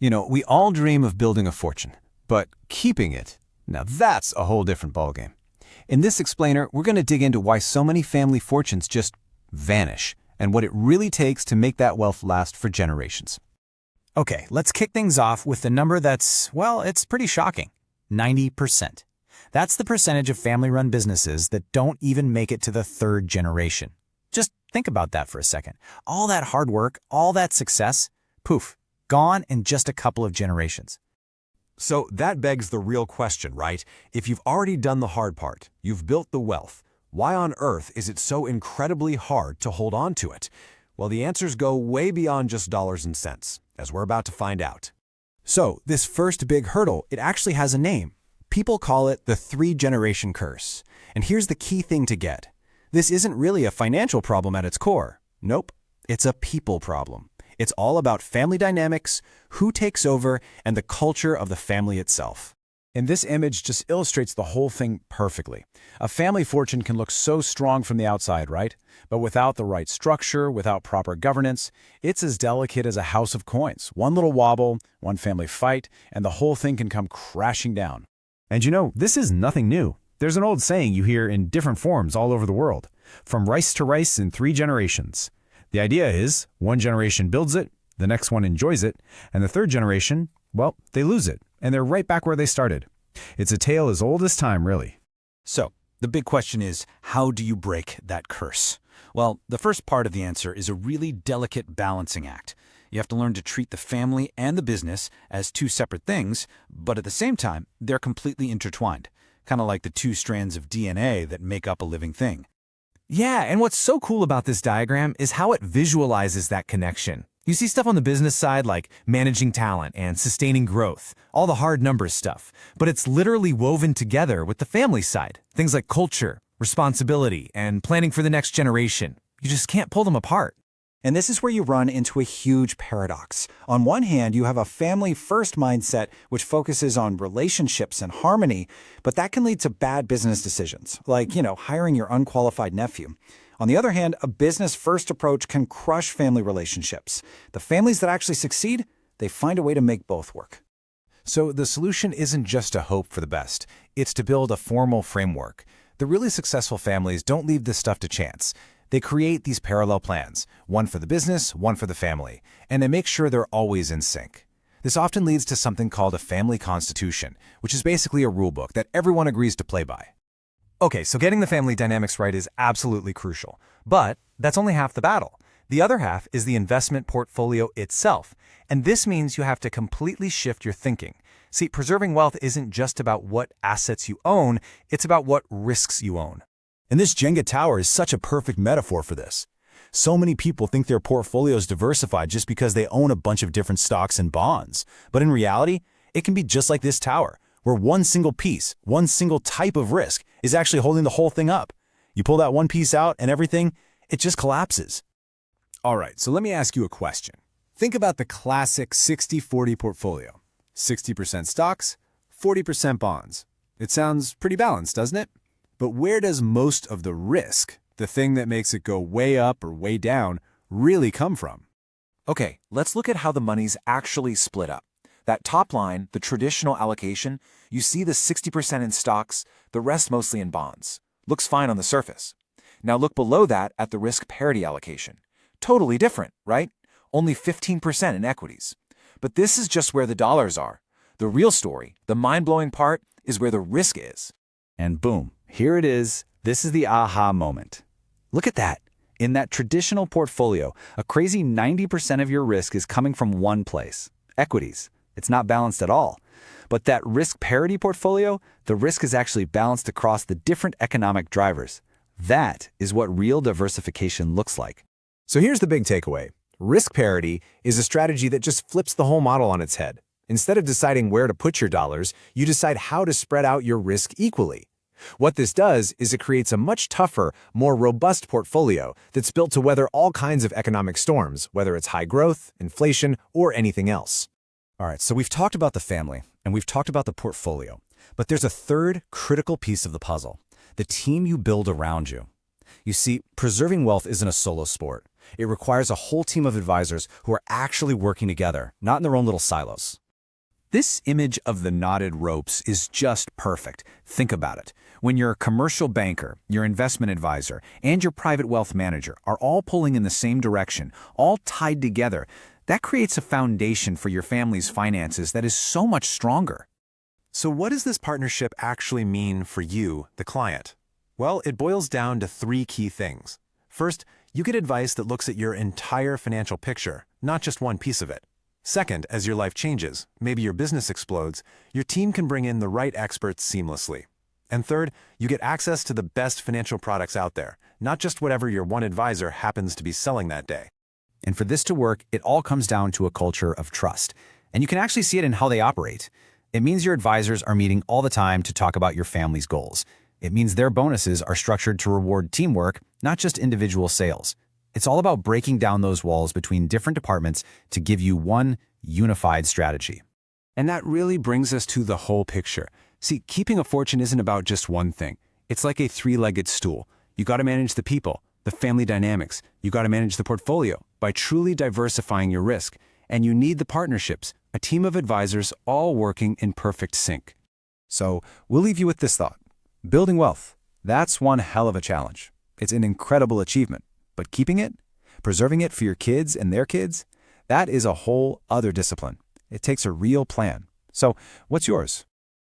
We all dream of building a fortune, but keeping it, now that's a whole different ballgame. In this explainer, we're going to dig into why so many family fortunes just vanish and what it really takes to make that wealth last for generations. Okay, let's kick things off with the number that's, well, it's pretty shocking. 90%. That's the percentage of family-run businesses that don't even make it to the third generation. Just think about that for a second. All that hard work, all that success, poof, gone in just a couple of generations. So that begs the real question, right? If you've already done the hard part, you've built the wealth, why on earth is it so incredibly hard to hold on to it? Well, the answers go way beyond just dollars and cents, as we're about to find out. So this first big hurdle, it actually has a name. People call it the three-generation curse. And here's the key thing to get. This isn't really a financial problem at its core. Nope, it's a people problem. It's all about family dynamics, who takes over, and the culture of the family itself. And this image just illustrates the whole thing perfectly. A family fortune can look so strong from the outside, right? But without the right structure, without proper governance, it's as delicate as a house of coins. One little wobble, one family fight, and the whole thing can come crashing down. And this is nothing new. There's an old saying you hear in different forms all over the world. From rice to rice in 3 generations. The idea is, one generation builds it, the next one enjoys it, and the third generation, well, they lose it, and they're right back where they started. It's a tale as old as time, really. So, the big question is, how do you break that curse? Well, the first part of the answer is a really delicate balancing act. You have to learn to treat the family and the business as 2 separate things, but at the same time, they're completely intertwined, kind of like the 2 strands of DNA that make up a living thing. Yeah, and what's so cool about this diagram is how it visualizes that connection. You see stuff on the business side like managing talent and sustaining growth, all the hard numbers stuff, but it's literally woven together with the family side. Things like culture, responsibility, and planning for the next generation. You just can't pull them apart. And this is where you run into a huge paradox. On one hand, you have a family-first mindset which focuses on relationships and harmony, but that can lead to bad business decisions, like, hiring your unqualified nephew. On the other hand, a business-first approach can crush family relationships. The families that actually succeed, they find a way to make both work. So the solution isn't just to hope for the best. It's to build a formal framework. The really successful families don't leave this stuff to chance. They create these parallel plans, one for the business, one for the family, and they make sure they're always in sync. This often leads to something called a family constitution, which is basically a rule book that everyone agrees to play by. Okay, so getting the family dynamics right is absolutely crucial, but that's only half the battle. The other half is the investment portfolio itself, and this means you have to completely shift your thinking. See, preserving wealth isn't just about what assets you own, it's about what risks you own. And this Jenga tower is such a perfect metaphor for this. So many people think their portfolio is diversified just because they own a bunch of different stocks and bonds. But in reality, it can be just like this tower, where one single piece, one single type of risk is actually holding the whole thing up. You pull that one piece out and everything, it just collapses. All right, so let me ask you a question. Think about the classic 60-40 portfolio. 60% stocks, 40% bonds. It sounds pretty balanced, doesn't it? But where does most of the risk, the thing that makes it go way up or way down, really come from? Okay, let's look at how the money's actually split up. That top line, the traditional allocation, you see the 60% in stocks, the rest mostly in bonds. Looks fine on the surface. Now look below that at the risk parity allocation. Totally different, right? Only 15% in equities. But this is just where the dollars are. The real story, the mind-blowing part, is where the risk is. And boom, here it is. This is the aha moment. Look at that. In that traditional portfolio, a crazy 90% of your risk is coming from one place, equities. It's not balanced at all. But that risk parity portfolio, the risk is actually balanced across the different economic drivers. That is what real diversification looks like. So here's the big takeaway. Risk parity is a strategy that just flips the whole model on its head. Instead of deciding where to put your dollars, you decide how to spread out your risk equally. What this does is it creates a much tougher, more robust portfolio that's built to weather all kinds of economic storms, whether it's high growth, inflation, or anything else. All right, so we've talked about the family, and we've talked about the portfolio. But there's a third critical piece of the puzzle, the team you build around you. You see, preserving wealth isn't a solo sport. It requires a whole team of advisors who are actually working together, not in their own little silos. This image of the knotted ropes is just perfect. Think about it. When your commercial banker, your investment advisor, and your private wealth manager are all pulling in the same direction, all tied together, that creates a foundation for your family's finances that is so much stronger. So what does this partnership actually mean for you, the client? Well, it boils down to 3 key things. First, you get advice that looks at your entire financial picture, not just one piece of it. Second, as your life changes, maybe your business explodes, your team can bring in the right experts seamlessly. And third, you get access to the best financial products out there, not just whatever your one advisor happens to be selling that day. And for this to work, it all comes down to a culture of trust. And you can actually see it in how they operate. It means your advisors are meeting all the time to talk about your family's goals. It means their bonuses are structured to reward teamwork, not just individual sales. It's all about breaking down those walls between different departments to give you one unified strategy. And that really brings us to the whole picture. See, keeping a fortune isn't about just one thing. It's like a 3-legged stool. You got to manage the people, the family dynamics. You got to manage the portfolio by truly diversifying your risk. And you need the partnerships, a team of advisors all working in perfect sync. So we'll leave you with this thought. Building wealth, that's one hell of a challenge. It's an incredible achievement. But keeping it, preserving it for your kids and their kids, that is a whole other discipline. It takes a real plan. So what's yours?